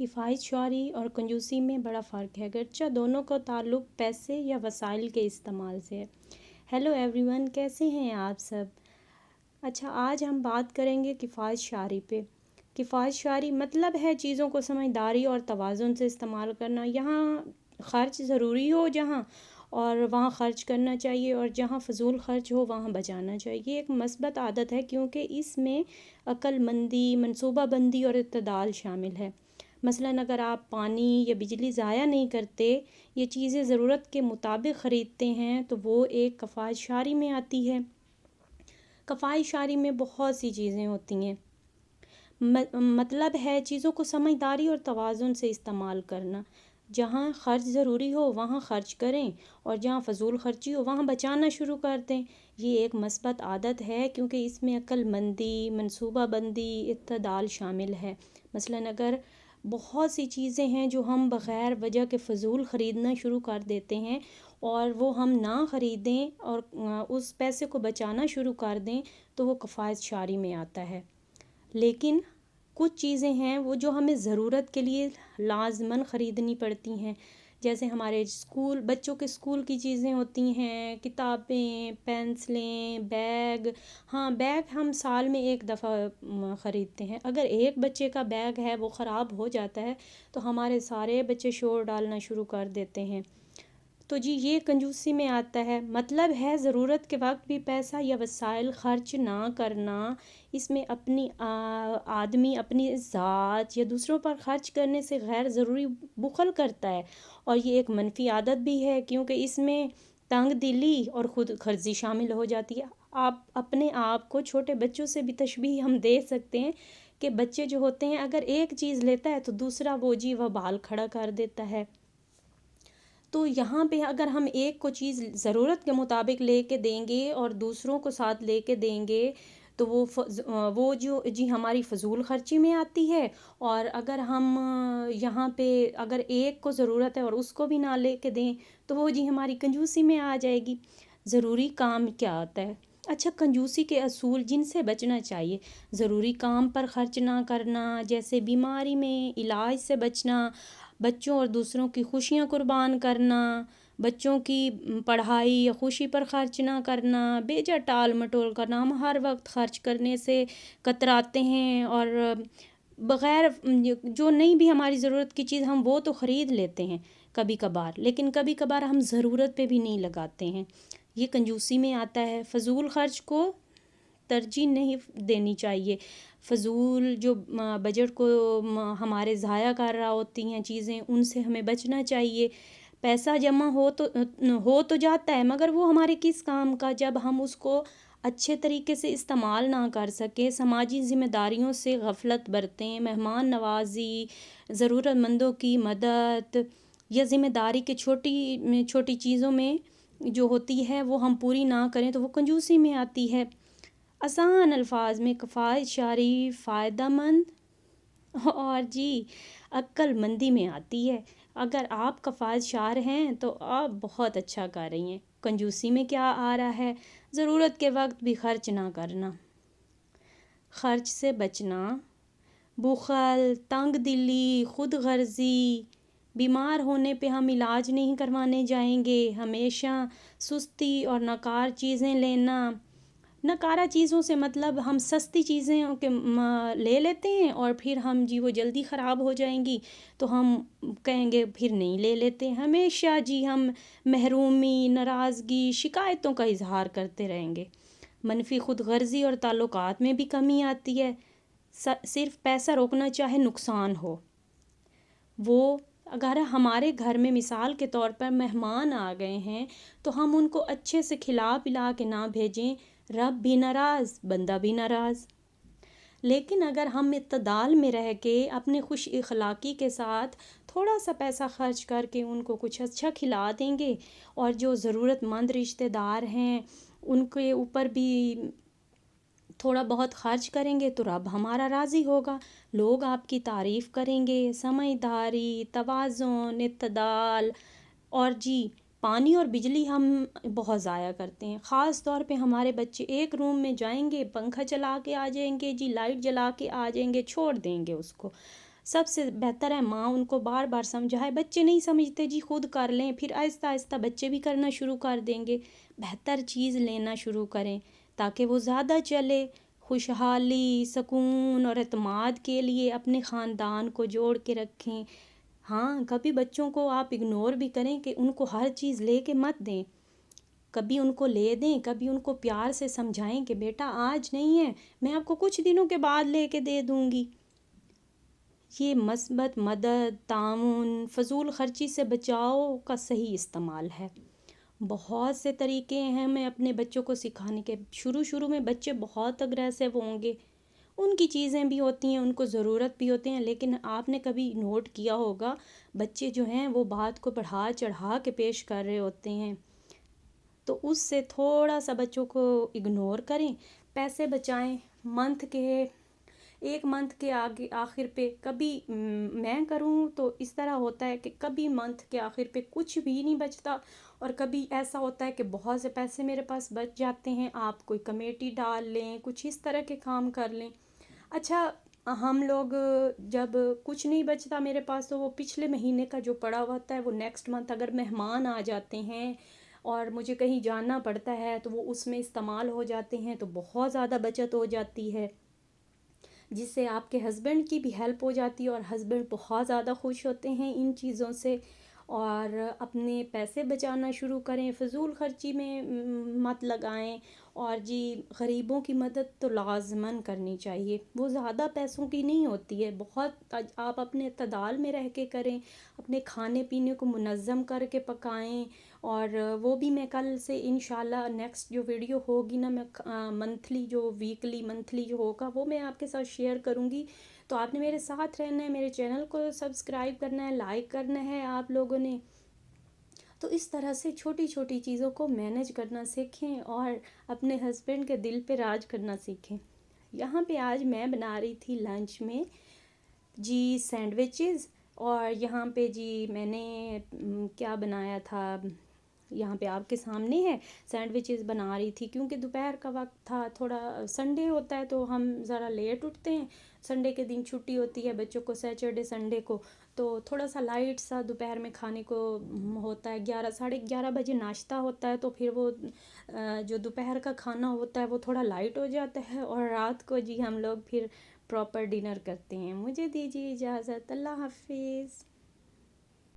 کفایت شعاری اور کنجوسی میں بڑا فرق ہے، اگرچہ دونوں کا تعلق پیسے یا وسائل کے استعمال سے ہے۔ ہیلو ایوری ون، کیسے ہیں آپ سب؟ اچھا، آج ہم بات کریں گے کفایت شعاری پہ۔ کفایت شعاری مطلب ہے چیزوں کو سمجھداری اور توازن سے استعمال کرنا۔ یہاں خرچ ضروری ہو جہاں اور وہاں خرچ کرنا چاہیے، اور جہاں فضول خرچ ہو وہاں بچانا چاہیے۔ یہ ایک مثبت عادت ہے کیونکہ اس میں عقل مندی، منصوبہ بندی اور اعتدال شامل ہے۔ مثلاً اگر آپ پانی یا بجلی ضائع نہیں کرتے، یہ چیزیں ضرورت کے مطابق خریدتے ہیں تو وہ ایک کفایت شعاری میں آتی ہے۔ کفایت شعاری میں بہت سی چیزیں ہوتی ہیں۔ مطلب ہے چیزوں کو سمجھداری اور توازن سے استعمال کرنا۔ جہاں خرچ ضروری ہو وہاں خرچ کریں، اور جہاں فضول خرچی ہو وہاں بچانا شروع کر دیں۔ یہ ایک مثبت عادت ہے کیونکہ اس میں عقل مندی، منصوبہ بندی، اعتدال شامل ہے۔ مثلاً اگر بہت سی چیزیں ہیں جو ہم بغیر وجہ کے فضول خریدنا شروع کر دیتے ہیں، اور وہ ہم نہ خریدیں اور اس پیسے کو بچانا شروع کر دیں تو وہ کفایت شعاری میں آتا ہے۔ لیکن کچھ چیزیں ہیں وہ جو ہمیں ضرورت کے لیے لازماً خریدنی پڑتی ہیں، جیسے ہمارے بچوں کے اسکول کی چیزیں ہوتی ہیں، کتابیں، پینسلیں، بیگ۔ ہاں، بیگ ہم سال میں ایک دفعہ خریدتے ہیں۔ اگر ایک بچے کا بیگ ہے وہ خراب ہو جاتا ہے تو ہمارے سارے بچے شور ڈالنا شروع کر دیتے ہیں۔ تو جی، یہ کنجوسی میں آتا ہے۔ مطلب ہے ضرورت کے وقت بھی پیسہ یا وسائل خرچ نہ کرنا۔ اس میں آدمی اپنی ذات یا دوسروں پر خرچ کرنے سے غیر ضروری بخل کرتا ہے، اور یہ ایک منفی عادت بھی ہے کیونکہ اس میں تنگ دلی اور خود غرضی شامل ہو جاتی ہے۔ آپ اپنے آپ کو چھوٹے بچوں سے بھی تشبیہ ہم دے سکتے ہیں کہ بچے جو ہوتے ہیں اگر ایک چیز لیتا ہے تو دوسرا وہ بال کھڑا کر دیتا ہے۔ تو یہاں پہ اگر ہم ایک کو چیز ضرورت کے مطابق لے کے دیں گے اور دوسروں کو ساتھ لے کے دیں گے تو وہ جو ہماری فضول خرچی میں آتی ہے، اور اگر ہم یہاں پہ اگر ایک کو ضرورت ہے اور اس کو بھی نہ لے کے دیں تو وہ ہماری کنجوسی میں آ جائے گی۔ ضروری کام کیا آتا ہے؟ اچھا، کنجوسی کے اصول جن سے بچنا چاہیے: ضروری کام پر خرچ نہ کرنا، جیسے بیماری میں علاج سے بچنا، بچوں اور دوسروں کی خوشیاں قربان کرنا، بچوں کی پڑھائی یا خوشی پر خرچ نہ کرنا، بے جا ٹال مٹول کرنا۔ ہم ہر وقت خرچ کرنے سے کتراتے ہیں اور بغیر جو نہیں بھی ہماری ضرورت کی چیز ہم وہ تو خرید لیتے ہیں کبھی کبھار، لیکن کبھی کبھار ہم ضرورت پہ بھی نہیں لگاتے ہیں۔ یہ کنجوسی میں آتا ہے۔ فضول خرچ کو ترجیح نہیں دینی چاہیے۔ فضول جو بجٹ کو ہمارے ضائع کر رہا ہوتی ہیں چیزیں، ان سے ہمیں بچنا چاہیے۔ پیسہ جمع ہو تو جاتا ہے مگر وہ ہمارے کس کام کا جب ہم اس کو اچھے طریقے سے استعمال نہ کر سکیں۔ سماجی ذمہ داریوں سے غفلت برتیں، مہمان نوازی، ضرورت مندوں کی مدد یا ذمہ داری کے چھوٹی چیزوں میں جو ہوتی ہے وہ ہم پوری نہ کریں تو وہ کنجوسی میں آتی ہے۔ آسان الفاظ میں کفایت شعاری فائدہ مند اور عقل مندی میں آتی ہے۔ اگر آپ کفایت شعار ہیں تو آپ بہت اچھا کر رہی ہیں۔ کنجوسی میں کیا آ رہا ہے؟ ضرورت کے وقت بھی خرچ نہ کرنا، خرچ سے بچنا، بخل، تنگ دلی، خود غرضی، بیمار ہونے پہ ہم علاج نہیں کروانے جائیں گے، ہمیشہ سستی اور ناکار چیزیں لینا۔ ناکارہ چیزوں سے مطلب ہم سستی چیزیں لے لیتے ہیں اور پھر ہم وہ جلدی خراب ہو جائیں گی تو ہم کہیں گے پھر نہیں لے لیتے۔ ہمیشہ ہم محرومی، ناراضگی، شکایتوں کا اظہار کرتے رہیں گے۔ منفی خود غرضی اور تعلقات میں بھی کمی آتی ہے۔ صرف پیسہ روکنا چاہے نقصان ہو۔ وہ اگر ہمارے گھر میں مثال کے طور پر مہمان آ گئے ہیں تو ہم ان کو اچھے سے کھلا پلا کے نہ بھیجیں، رب بھی ناراض، بندہ بھی ناراض۔ لیکن اگر ہم اعتدال میں رہ کے اپنے خوش اخلاقی کے ساتھ تھوڑا سا پیسہ خرچ کر کے ان کو کچھ اچھا کھلا دیں گے، اور جو ضرورت مند رشتہ دار ہیں ان کے اوپر بھی تھوڑا بہت خرچ کریں گے تو رب ہمارا راضی ہوگا، لوگ آپ کی تعریف کریں گے۔ سمجھداری، توازن، اعتدال۔ اور پانی اور بجلی ہم بہت ضائع کرتے ہیں، خاص طور پہ ہمارے بچے ایک روم میں جائیں گے، پنکھا چلا کے آ جائیں گے، لائٹ جلا کے آ جائیں گے، چھوڑ دیں گے اس کو۔ سب سے بہتر ہے ماں ان کو بار بار سمجھائے. بچے نہیں سمجھتے جی، خود کر لیں، پھر آہستہ آہستہ بچے بھی کرنا شروع کر دیں گے. بہتر چیز لینا شروع کریں تاکہ وہ زیادہ چلے. خوشحالی، سکون اور اعتماد کے لیے اپنے خاندان کو جوڑ کے رکھیں. ہاں، کبھی بچوں کو آپ اگنور بھی کریں کہ ان کو ہر چیز لے کے مت دیں. کبھی ان کو لے دیں، کبھی ان کو پیار سے سمجھائیں کہ بیٹا آج نہیں ہے، میں آپ کو کچھ دنوں کے بعد لے کے دے دوں گی. یہ مثبت مدد، تعاون، فضول خرچی سے بچاؤ کا صحیح استعمال ہے. بہت سے طریقے ہیں ہمیں اپنے بچوں کو سکھانے کے. شروع میں بچے بہت اگریسو ہوں گے، ان کی چیزیں بھی ہوتی ہیں، ان کو ضرورت بھی ہوتے ہیں، لیکن آپ نے کبھی نوٹ کیا ہوگا بچے جو ہیں وہ بات کو بڑھا چڑھا کے پیش کر رہے ہوتے ہیں. تو اس سے تھوڑا سا بچوں کو اگنور کریں. پیسے بچائیں. ایک منتھ کے آخر پہ کبھی میں کروں تو اس طرح ہوتا ہے کہ کبھی منتھ کے آخر پہ کچھ بھی نہیں بچتا، اور کبھی ایسا ہوتا ہے کہ بہت سے پیسے میرے پاس بچ جاتے ہیں. آپ کوئی کمیٹی ڈال لیں، کچھ اس طرح کے کام کر لیں. اچھا، ہم لوگ جب کچھ نہیں بچتا میرے پاس تو وہ پچھلے مہینے کا جو پڑا ہوا ہوتا ہے وہ نیکسٹ منتھ اگر مہمان آ جاتے ہیں اور مجھے کہیں جانا پڑتا ہے تو وہ اس میں استعمال ہو جاتے ہیں، تو بہت زیادہ بچت ہو جاتی ہے، جس سے آپ کے ہسبینڈ کی بھی ہیلپ ہو جاتی ہے، اور ہسبینڈ بہت زیادہ خوش ہوتے ہیں ان چیزوں سے. اور اپنے پیسے بچانا شروع کریں، فضول خرچی میں مت لگائیں. اور جی، غریبوں کی مدد تو لازماً کرنی چاہیے. وہ زیادہ پیسوں کی نہیں ہوتی ہے، بہت آپ اپنے اعتدال میں رہ کے کریں. اپنے کھانے پینے کو منظم کر کے پکائیں. اور وہ بھی میں کل سے انشاءاللہ نیکسٹ جو ویڈیو ہوگی نا، میں منتھلی ویکلی منتھلی جو ہوگا وہ میں آپ کے ساتھ شیئر کروں گی. تو آپ نے میرے ساتھ رہنا ہے، میرے چینل کو سبسکرائب کرنا ہے، لائک کرنا ہے آپ لوگوں نے. تو اس طرح سے چھوٹی چھوٹی چیزوں کو مینیج کرنا سیکھیں اور اپنے ہسبینڈ کے دل پہ راج کرنا سیکھیں. یہاں پہ آج میں بنا رہی تھی لنچ میں جی سینڈوچز، اور یہاں پہ جی میں نے کیا بنایا تھا، یہاں پہ آپ کے سامنے ہے. سینڈوچز بنا رہی تھی کیونکہ دوپہر کا وقت تھا، تھوڑا سنڈے ہوتا ہے تو ہم ذرا لیٹ اٹھتے ہیں. سنڈے کے دن چھٹی ہوتی ہے بچوں کو، سیٹرڈے سنڈے کو، تو تھوڑا سا لائٹ سا دوپہر میں کھانے کو ہوتا ہے. 11 ساڑھے 11 بجے ناشتہ ہوتا ہے، تو پھر وہ جو دوپہر کا کھانا ہوتا ہے وہ تھوڑا لائٹ ہو جاتا ہے، اور رات کو جی ہم لوگ پھر پراپر ڈنر کرتے ہیں. مجھے دیجیے اجازت. اللہ حافظ.